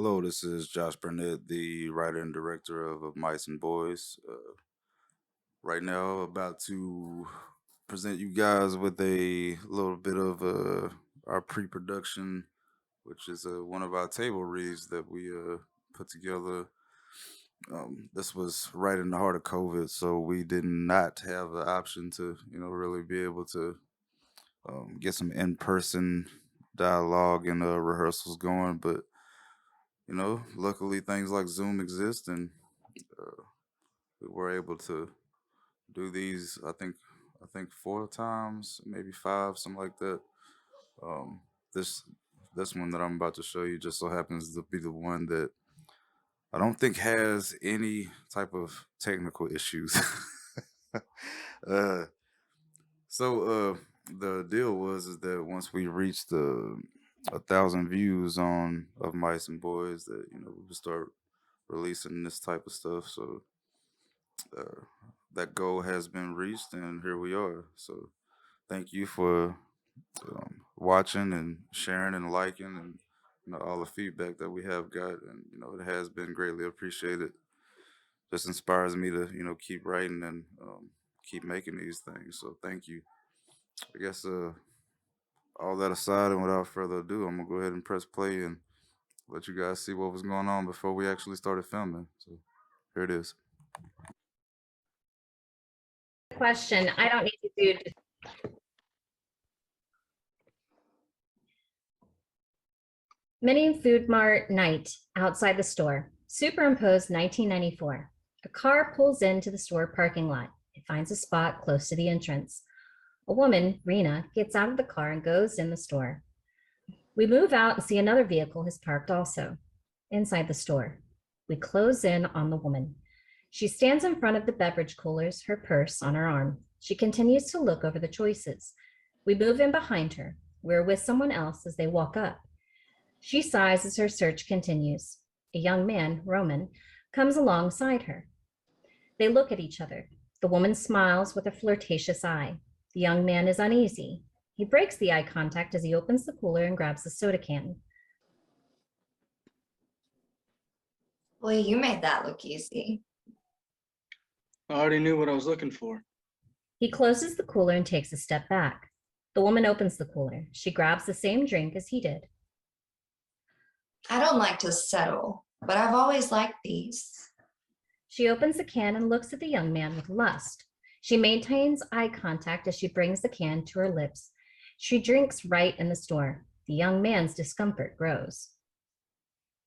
Hello, this is Josh Burnett, the writer and director of Mice and Boys. Right now, about to present you guys with a little bit of our pre-production, which is one of our table reads that we put together. This was right in the heart of COVID, so we did not have the option to, really be able to get some in-person dialogue and rehearsals going. But luckily things like Zoom exist, and uh, we were able to do these. I think four times, maybe five, something like that. Um, this this one that I'm about to show you just so happens to be the one that I don't think has any type of technical issues. uh, so the deal was is that once we reached the 1,000 views on of Mice and Boys, that we would start releasing this type of stuff. So uh, that goal has been reached, and here we are. So thank you for watching and sharing and liking, and all the feedback that we have got, and it has been greatly appreciated. Just inspires me to keep writing and keep making these things. So thank you. I guess all that aside, and without further ado, I'm gonna go ahead and press play and let you guys see what was going on before we actually started filming. So here it is. Question. I don't need to do. Mini Food Mart night outside the store. Superimposed 1994. A car pulls into the store parking lot. It finds a spot close to the entrance. A woman, Rena, gets out of the car and goes in the store. We move out and see another vehicle is parked also. Inside the store, we close in on the woman. She stands in front of the beverage coolers, her purse on her arm. She continues to look over the choices. We move in behind her. We're with someone else as they walk up. She sighs as her search continues. A young man, Roman, comes alongside her. They look at each other. The woman smiles with a flirtatious eye. The young man is uneasy. He breaks the eye contact as he opens the cooler and grabs the soda can. Well, you made that look easy. I already knew what I was looking for. He closes the cooler and takes a step back. The woman opens the cooler. She grabs the same drink as he did. I don't like to settle, but I've always liked these. She opens the can and looks at the young man with lust. She maintains eye contact as she brings the can to her lips. She drinks right in the store. The young man's discomfort grows.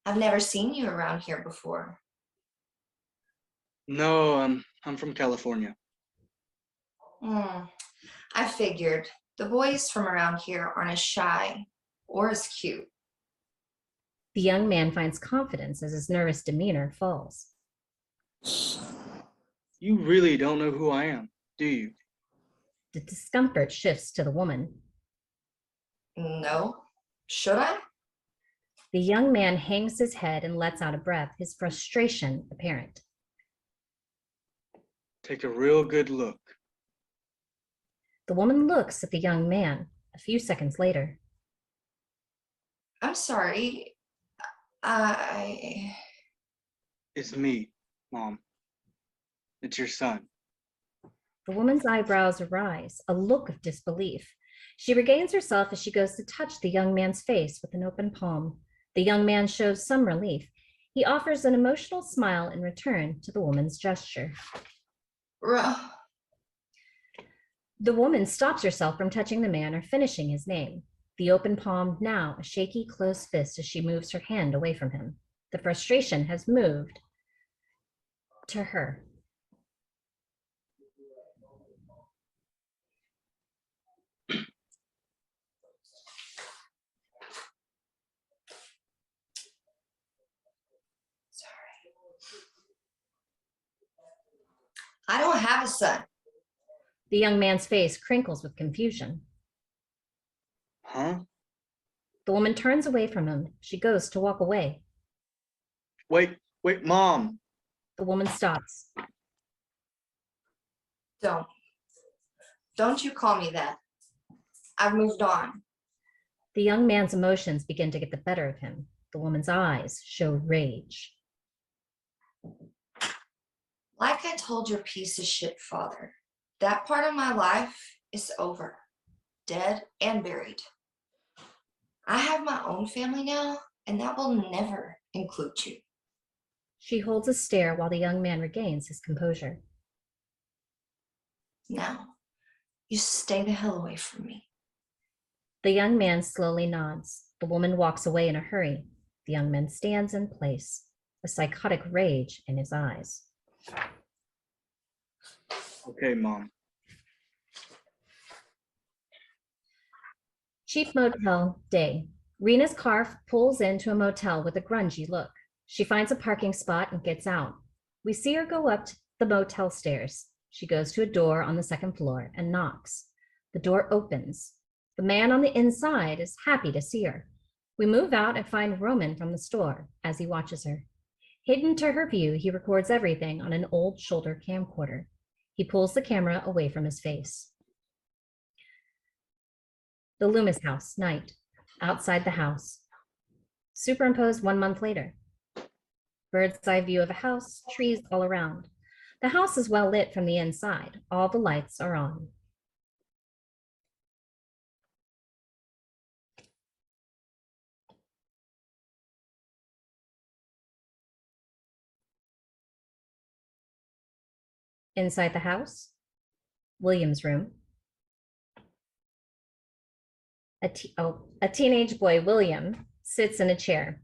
I've never seen you around here before. No, I'm from California. I figured the boys from around here aren't as shy or as cute. The young man finds confidence as his nervous demeanor falls. You really don't know who I am, do you? The discomfort shifts to the woman. No. Should I? The young man hangs his head and lets out a breath, his frustration apparent. Take a real good look. The woman looks at the young man. A few seconds later, I'm sorry. It's me, Mom. It's your son. the woman's eyebrows arise, a look of disbelief. She regains herself as she goes to touch the young man's face with an open palm. The young man shows some relief. He offers an emotional smile in return to the woman's gesture. The woman stops herself from touching the man or finishing his name. The open palm now a shaky, closed fist as she moves her hand away from him. The frustration has moved to her. I don't have a son. The young man's face crinkles with confusion. Huh? The woman turns away from him. She goes to walk away. Wait, Mom. The woman stops. Don't you call me that. I've moved on. The young man's emotions begin to get the better of him. The woman's eyes show rage. Like I told your piece of shit father, that part of my life is over, dead and buried. I have my own family now, and that will never include you. She holds a stare while the young man regains his composure. Now, you stay the hell away from me. The young man slowly nods. The woman walks away in a hurry. The young man stands in place, a psychotic rage in his eyes. Okay, Mom. Cheap motel day. Rena's car pulls into a motel with a grungy look. She finds a parking spot and gets out. We see her go up the motel stairs. She goes to a door on the second floor and knocks. The door opens. The man on the inside is happy to see her. We move out and find Roman from the store as he watches her. Hidden to her view, he records everything on an old shoulder camcorder. He pulls the camera away from his face. The Loomis house, night. Outside the house. Superimposed 1 month later. Bird's eye view of a house, trees all around. The house is well lit from the inside. All the lights are on. Inside the house, William's room. A teenage boy, William, sits in a chair.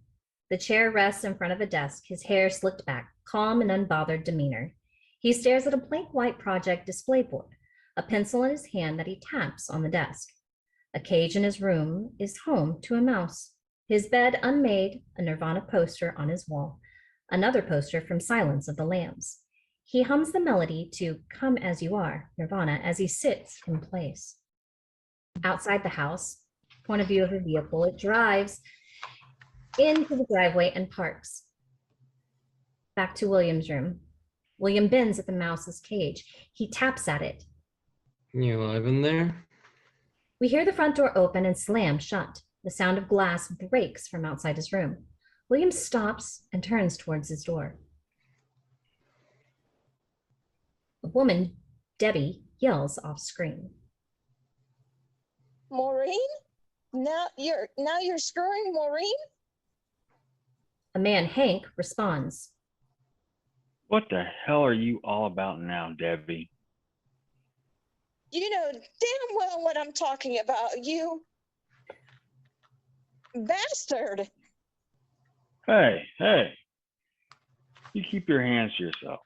The chair rests in front of a desk, his hair slicked back, calm and unbothered demeanor. He stares at a blank white project display board, a pencil in his hand that he taps on the desk. A cage in his room is home to a mouse. His bed unmade, a Nirvana poster on his wall, another poster from Silence of the Lambs. He hums the melody to Come As You Are, Nirvana, as he sits in place. Outside the house, point of view of a vehicle, it drives into the driveway and parks. Back to William's room. William bends at the mouse's cage. He taps at it. You alive in there? We hear the front door open and slam shut. The sound of glass breaks from outside his room. William stops and turns towards his door. A woman, Debbie, yells off screen. Maureen? Now you're screwing Maureen? A man, Hank, responds. What the hell are you all about now, Debbie? You know damn well what I'm talking about, you bastard. Hey, you keep your hands to yourself.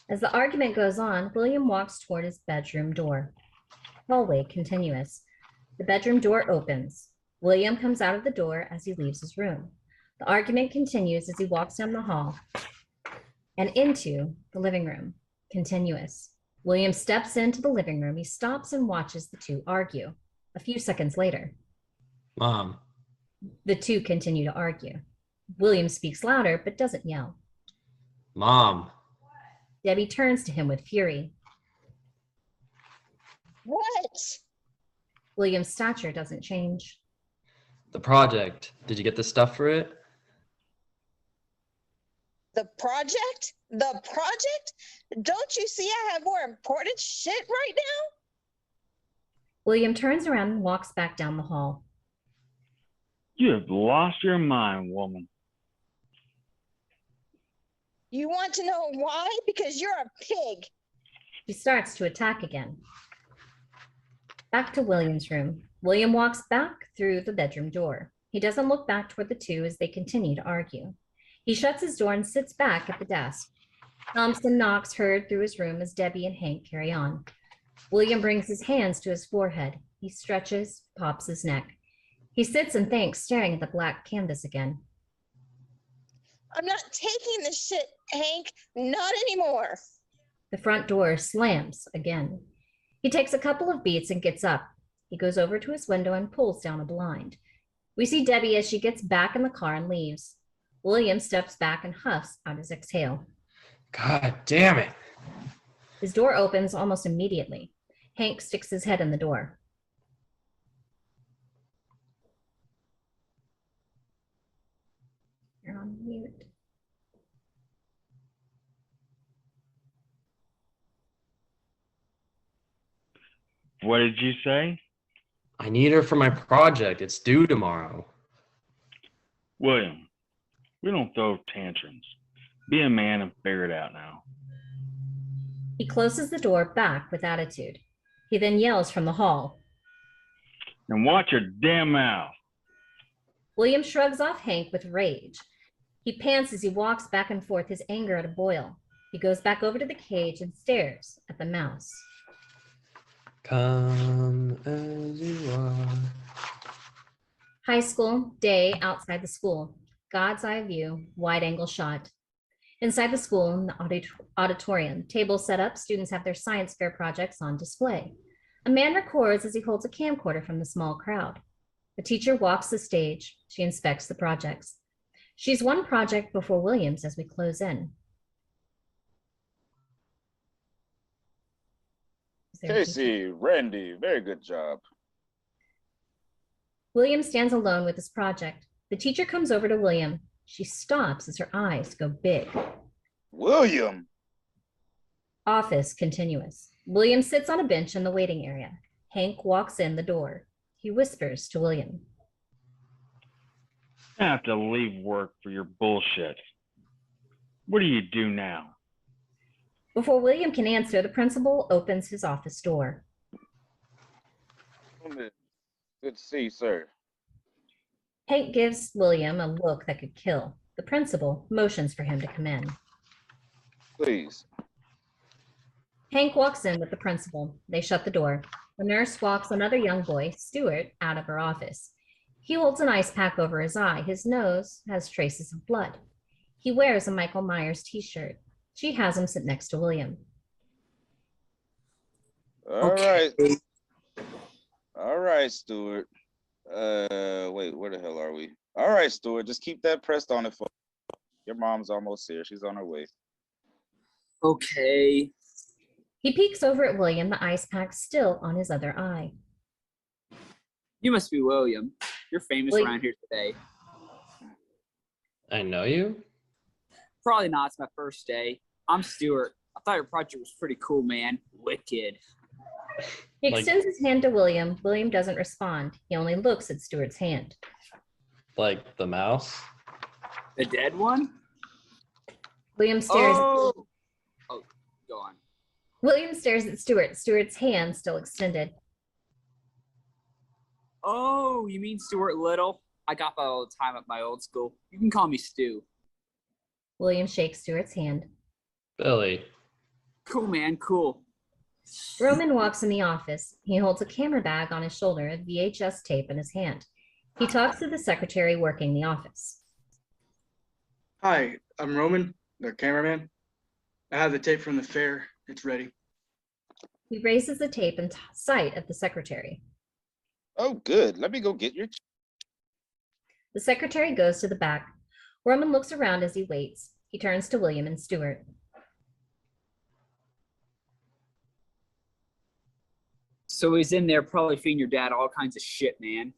As the argument goes on, William walks toward his bedroom door. Hallway continuous. The bedroom door opens. William comes out of the door as he leaves his room. The argument continues as he walks down the hall and into the living room. Continuous. William steps into the living room. He stops and watches the two argue. A few seconds later, Mom. the two continue to argue. William speaks louder but doesn't yell. Mom. Debbie turns to him with fury. What? William's stature doesn't change. The project. Did you get the stuff for it? The project? The project? Don't you see I have more important shit right now? William turns around and walks back down the hall. You have lost your mind, woman. You want to know why? Because you're a pig. She starts to attack again. Back to William's room. William walks back through the bedroom door. He doesn't look back toward the two as they continue to argue. He shuts his door and sits back at the desk. Thompson knocks heard through his room as Debbie and Hank carry on. William brings his hands to his forehead. He stretches, pops his neck. He sits and thinks, staring at the black canvas again. I'm not taking this shit, Hank. Not anymore. The front door slams again. He takes a couple of beats and gets up. He goes over to his window and pulls down a blind. We see Debbie as she gets back in the car and leaves. William steps back and huffs out his exhale. God damn it. His door opens almost immediately. Hank sticks his head in the door. Mute. What did you say? I need her for my project. It's due tomorrow. William, we don't throw tantrums. Be a man and figure it out now. He closes the door back with attitude. He then yells from the hall. And watch your damn mouth. William shrugs off Hank with rage. He pants as he walks back and forth, his anger at a boil. He goes back over to the cage and stares at the mouse. Come as you are. High school, day outside the school. God's eye view, wide angle shot. Inside the school, in the auditorium, tables set up, students have their science fair projects on display. A man records as he holds a camcorder from the small crowd. The teacher walks the stage. She inspects the projects. She's one project before Williams as we close in. Casey, Randy, very good job. William stands alone with his project. The teacher comes over to William. She stops as her eyes go big. William! Office continuous. William sits on a bench in the waiting area. Hank walks in the door. He whispers to William. I have to leave work for your bullshit. What do you do now? Before William can answer, the principal opens his office door. Good to see you, sir. Hank gives William a look that could kill. The principal motions for him to come in. Please. Hank walks in with the principal. They shut the door. The nurse walks another young boy, Stuart, out of her office. He holds an ice pack over his eye. His nose has traces of blood. He wears a Michael Myers t-shirt. She has him sit next to William. All right. All right, Stuart. Wait, where the hell are we? All right, Stuart, just keep that pressed on it for your mom's almost here. She's on her way. Okay. He peeks over at William, the ice pack still on his other eye. You must be William. You're famous around here today. I know you? Probably not. It's my first day. I'm Stuart. I thought your project was pretty cool, man. Wicked. He extends his hand to William. William doesn't respond. He only looks at Stuart's hand. Like the mouse? The dead one? William stares. Oh, go on. William stares at Stuart. Stuart's hand still extended. Oh, you mean Stuart Little? I got that all the time at my old school. You can call me Stu. William shakes Stuart's hand. Billy. Cool, man. Cool. Roman walks in the office. He holds a camera bag on his shoulder, a VHS tape in his hand. He talks to the secretary working the office. Hi, I'm Roman, the cameraman. I have the tape from the fair. It's ready. He raises the tape in sight of the secretary. Oh, good. Let me go get your. The secretary goes to the back. Roman looks around as he waits. He turns to William and Stuart. So he's in there probably feeding your dad all kinds of shit, man.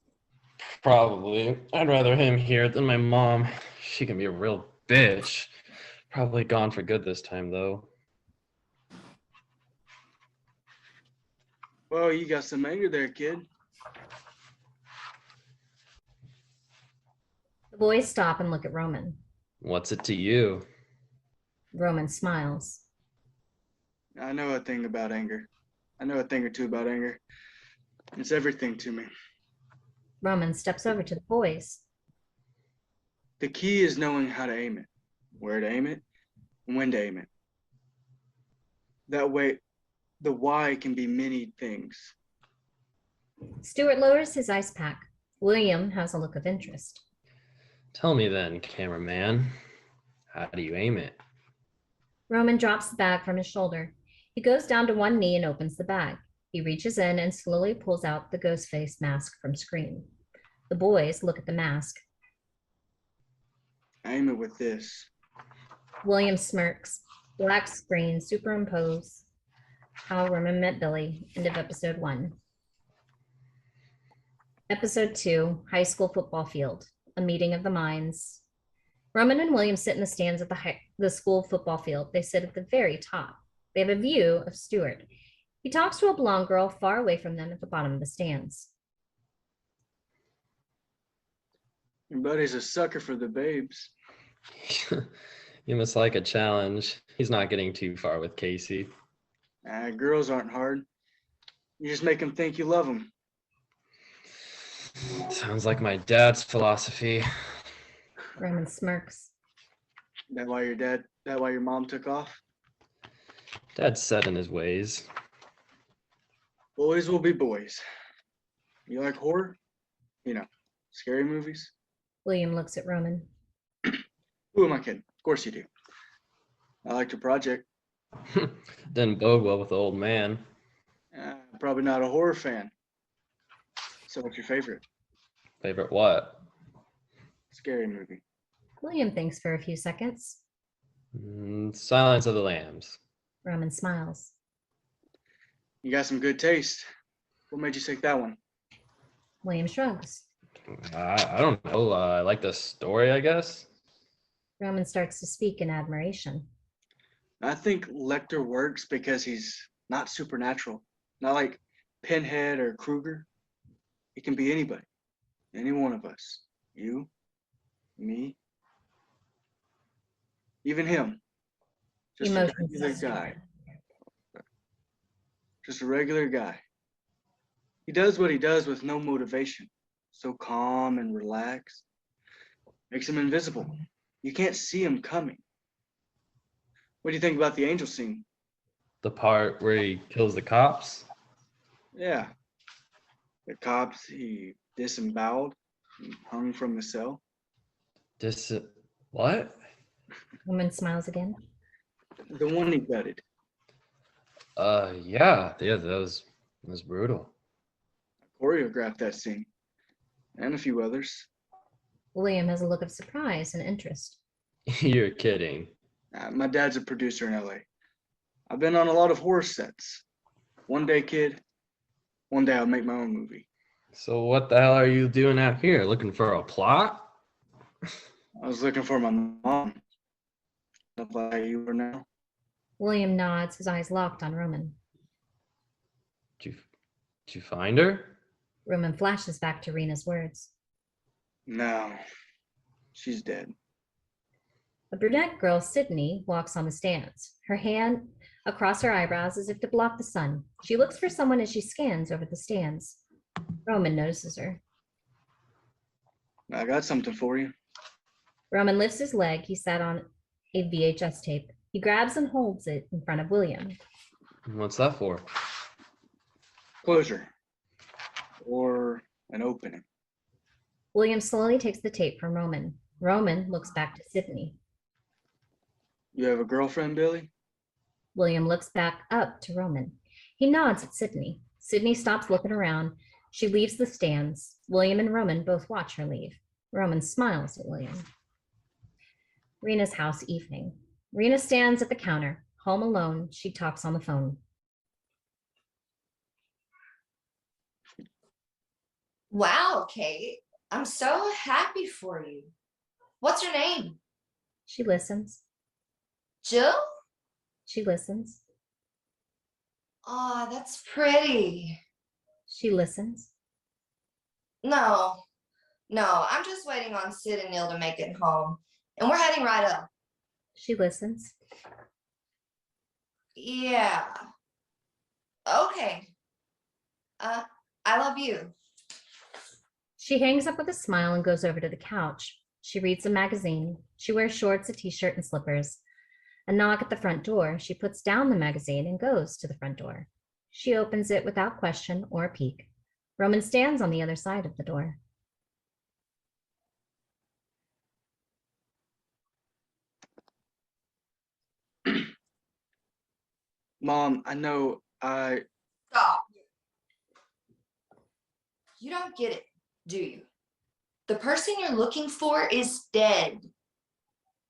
Probably. I'd rather him here than my mom. She can be a real bitch. Probably gone for good this time, though. Well, you got some anger there, kid. The boys stop and look at Roman. What's it to you? Roman smiles. I know a thing about anger. I know a thing or two about anger. It's everything to me. Roman steps over to the boys. The key is knowing how to aim it, where to aim it, and when to aim it. That way, the why can be many things. Stuart lowers his ice pack. William has a look of interest. Tell me then, cameraman. How do you aim it? Roman drops the bag from his shoulder. He goes down to one knee and opens the bag. He reaches in and slowly pulls out the Ghostface mask from screen. The boys look at the mask. Aim it with this. William smirks. Black screen superimpose. How Roman met Billy. End of episode 1. Episode 2, high school football field. A meeting of the minds. Roman and William sit in the stands at the school football field. They sit at the very top. They have a view of Stuart. He talks to a blonde girl far away from them at the bottom of the stands. Your buddy's a sucker for the babes. You must like a challenge. He's not getting too far with Casey. Girls aren't hard. You just make them think you love them. Sounds like my dad's philosophy. Roman smirks. That why your mom took off? Dad's set in his ways. Boys will be boys. You like horror? You know, scary movies? William looks at Roman. Who am I kidding? Of course you do. I liked your project. Didn't bode well with the old man. Probably not a horror fan. So what's your favorite? Favorite what? Scary movie. William thinks for a few seconds. Silence of the Lambs. Roman smiles. You got some good taste. What made you take that one? William shrugs. I don't know. I like the story, I guess. Roman starts to speak in admiration. I think Lecter works because he's not supernatural. Not like Pinhead or Krueger. He can be anybody. Any one of us. You, me, even him. Just a Emotions regular stir. guy. Just a regular guy. He does what he does with no motivation. So calm and relaxed. Makes him invisible. You can't see him coming. What do you think about the angel scene? The part where he kills the cops? Yeah. The cops he disemboweled and hung from the cell. What? Roman smiles again. The one he gutted. Yeah, that was brutal. I choreographed that scene. And a few others. William has a look of surprise and interest. You're kidding. My dad's a producer in LA. I've been on a lot of horror sets. One day, kid. One day I'll make my own movie. So what the hell are you doing out here? Looking for a plot? I was looking for my mom. Not like you are now. William nods, his eyes locked on Roman. Did you find her? Roman flashes back to Rena's words. No. She's dead. A brunette girl, Sydney, walks on the stands, her hand across her eyebrows as if to block the sun. She looks for someone as she scans over the stands. Roman notices her. I got something for you. Roman lifts his leg he sat on a VHS tape. He grabs and holds it in front of William. What's that for? Closure. Or an opening. William slowly takes the tape from Roman. Roman looks back to Sydney. You have a girlfriend, Billy? William looks back up to Roman. He nods at Sydney. Sydney stops looking around. She leaves the stands. William and Roman both watch her leave. Roman smiles at William. Rena's house evening. Rena stands at the counter. Home alone, she talks on the phone. Wow, Kate. I'm so happy for you. What's your name? She listens. Jill? She listens. Aw, that's pretty. She listens. No, I'm just waiting on Sid and Neil to make it home. And we're heading right up. She listens. Yeah. Okay. I love you. She hangs up with a smile and goes over to the couch. She reads a magazine. She wears shorts, a t-shirt, and slippers. A knock at the front door. She puts down the magazine and goes to the front door. She opens it without question or peek. Roman stands on the other side of the door. Mom, I know Stop. You don't get it, do you? The person you're looking for is dead.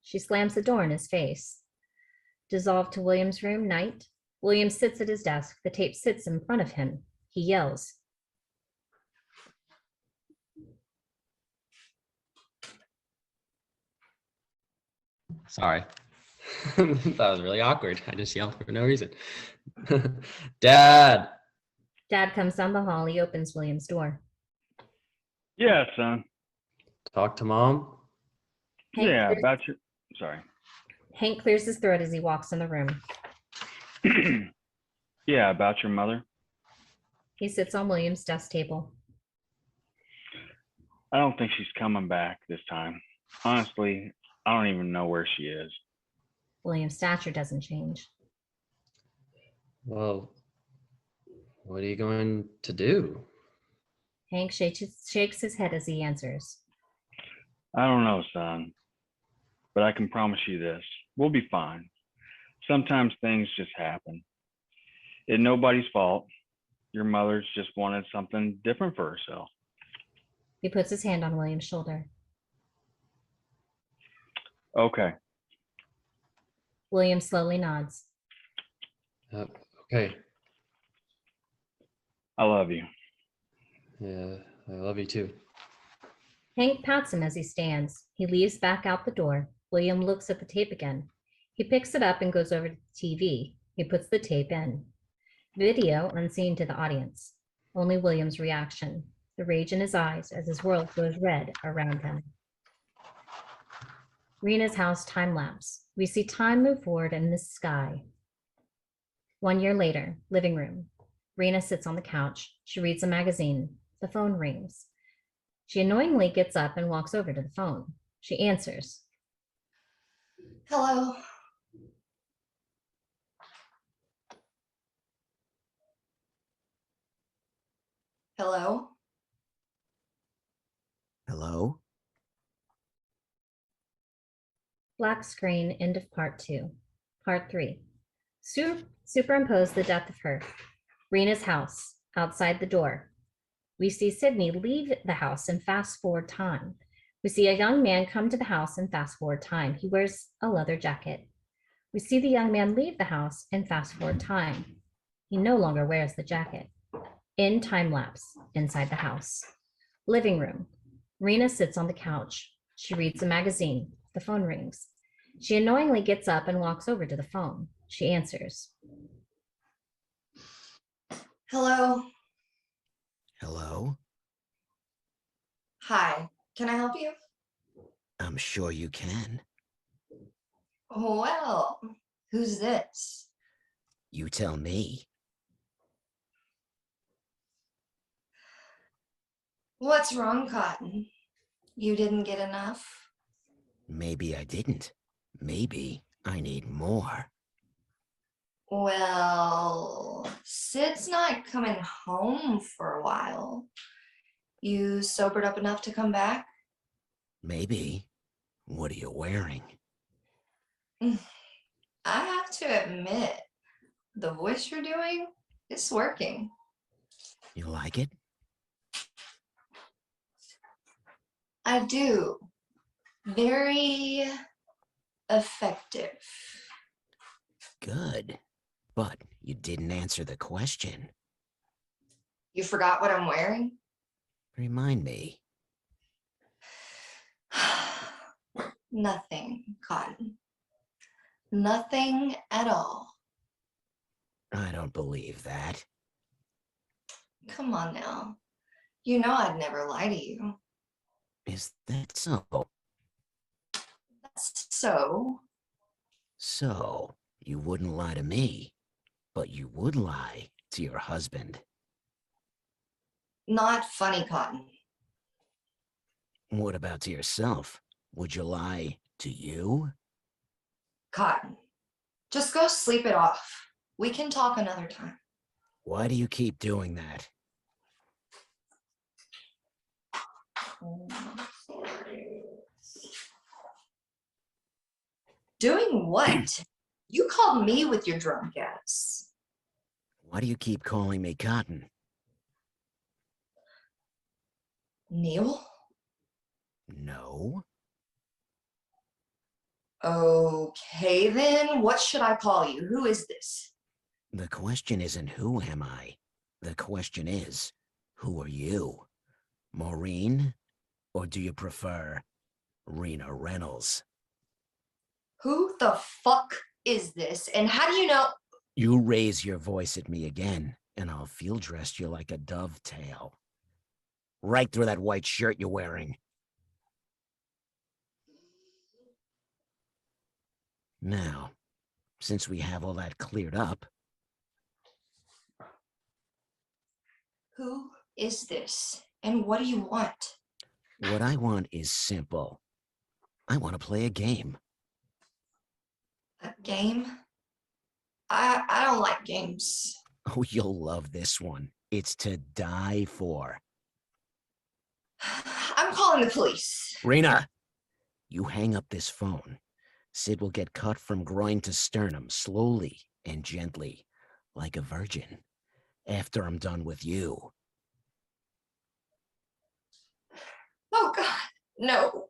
She slams the door in his face. Dissolved to William's room, night. William sits at his desk. The tape sits in front of him. He yells. Sorry. That was really awkward. I just yelled for no reason. Dad. Dad comes down the hall. He opens William's door. Yeah, son. Talk to Mom. Yeah, about your. Sorry. Hank clears his throat as he walks in the room. Yeah, about your mother. He sits on William's desk table. I don't think she's coming back this time. Honestly, I don't even know where she is. William's stature doesn't change. Well, what are you going to do? Hank shakes his head as he answers. I don't know, son. But I can promise you this. We'll be fine. Sometimes things just happen. It's nobody's fault. Your mother's just wanted something different for herself. He puts his hand on William's shoulder. Okay. William slowly nods. Okay. I love you. Yeah, I love you too. Hank pats him as he stands. He leaves back out the door. William looks at the tape again. He picks it up and goes over to the TV. He puts the tape in. Video unseen to the audience. Only William's reaction. The rage in his eyes as his world goes red around him. Rena's house time lapse. We see time move forward in the sky. 1 year later, living room. Rena sits on the couch. She reads a magazine. The phone rings. She annoyingly gets up and walks over to the phone. She answers. Hello. Hello. Hello? Black screen, end of part 2. Part 3. Superimpose the death of her. Rena's house, outside the door. We see Sydney leave the house and fast forward time. We see a young man come to the house and fast forward time. He wears a leather jacket. We see the young man leave the house and fast forward time. He no longer wears the jacket. In time lapse, inside the house. Living room. Rena sits on the couch. She reads a magazine. The phone rings. She annoyingly gets up and walks over to the phone. She answers. Hello. Hello? Hi. Can I help you? I'm sure you can. Well, who's this? You tell me. What's wrong, Cotton? You didn't get enough? Maybe I didn't. Maybe I need more. Well, Sid's not coming home for a while. You sobered up enough to come back? Maybe. What are you wearing? I have to admit, the voice you're doing is working. You like it? I do. Very effective. Good. But you didn't answer the question. You forgot what I'm wearing? Remind me. Nothing, Cotton. Nothing at all. I don't believe that. Come on now. You know I'd never lie to you. Is that so? That's so. So, you wouldn't lie to me, but you would lie to your husband. Not funny, Cotton. What about to yourself? Would you lie to you? Cotton. Just go sleep it off. We can talk another time. Why do you keep doing that? Doing what? You called me with your drunk ass. Why do you keep calling me Cotton? Neil? No. Okay then, what should I call you? Who is this? The question isn't who am I. The question is, who are you? Maureen? Or do you prefer Rena Reynolds? Who the fuck is this? And how do you know? You raise your voice at me again, and I'll field dress you like a dovetail. Right through that white shirt you're wearing. Now, since we have all that cleared up, Who is this? And what do you want? what I want is simple. I want to play a game. A game? I don't like games. Oh, you'll love this one. It's to die for. I'm calling the police. Rena, you hang up this phone. Sid will get cut from groin to sternum, slowly and gently, like a virgin, after I'm done with you. Oh God, no.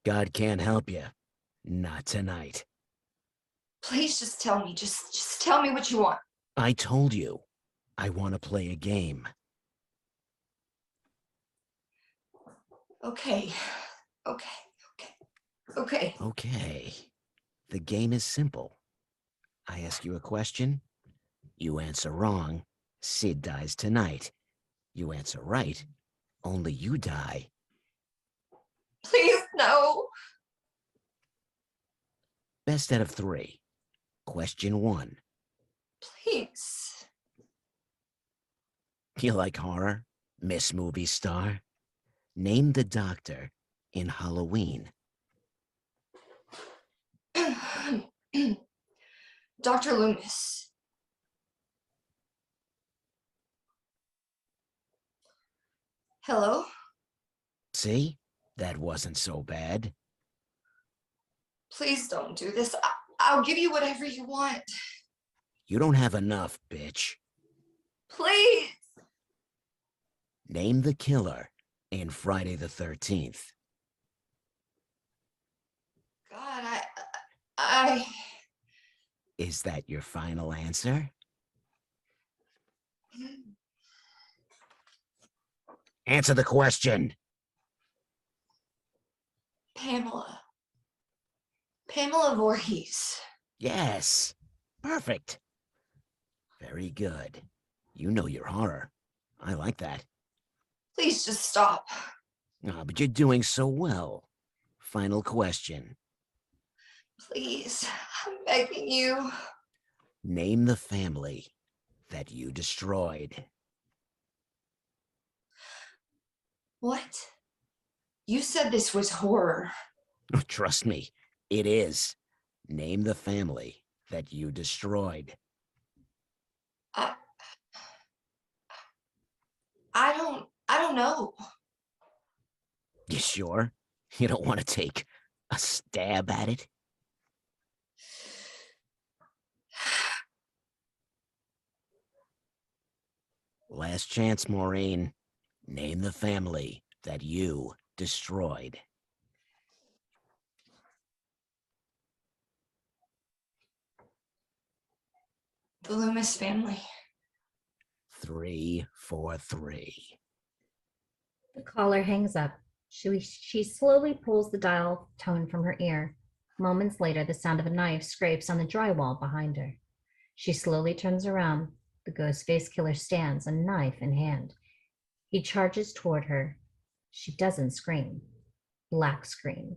God can't help you. Not tonight. Please just tell me. Just tell me what you want. I told you. I want to play a game. Okay. Okay. Okay. The game is simple. I ask you a question. You answer wrong. Sid dies tonight. You answer right. Only you die. Please, no. Best out of 3. Question 1. Please. You like horror, Miss Movie Star? Name the doctor in Halloween. Dr. Loomis. Hello? See? That wasn't so bad. Please don't do this. I'll give you whatever you want. You don't have enough, bitch. Please. Name the killer in Friday the 13th. God, I... Is that your final answer? Answer the question. Pamela. Pamela Voorhees. Yes. Perfect. Very good. You know your horror. I like that. Please just stop. Ah, but you're doing so well. Final question. Please, I'm begging you. Name the family that you destroyed. What? You said this was horror. Oh, trust me, it is. Name the family that you destroyed. I don't know. You sure? You don't want to take a stab at it? Last chance, Maureen. Name the family that you destroyed. The Loomis family. 3 for 3. The caller hangs up. She slowly pulls the dial tone from her ear. Moments later, the sound of a knife scrapes on the drywall behind her. She slowly turns around. The Ghostface killer stands, a knife in hand. He charges toward her. She doesn't scream. Black screen.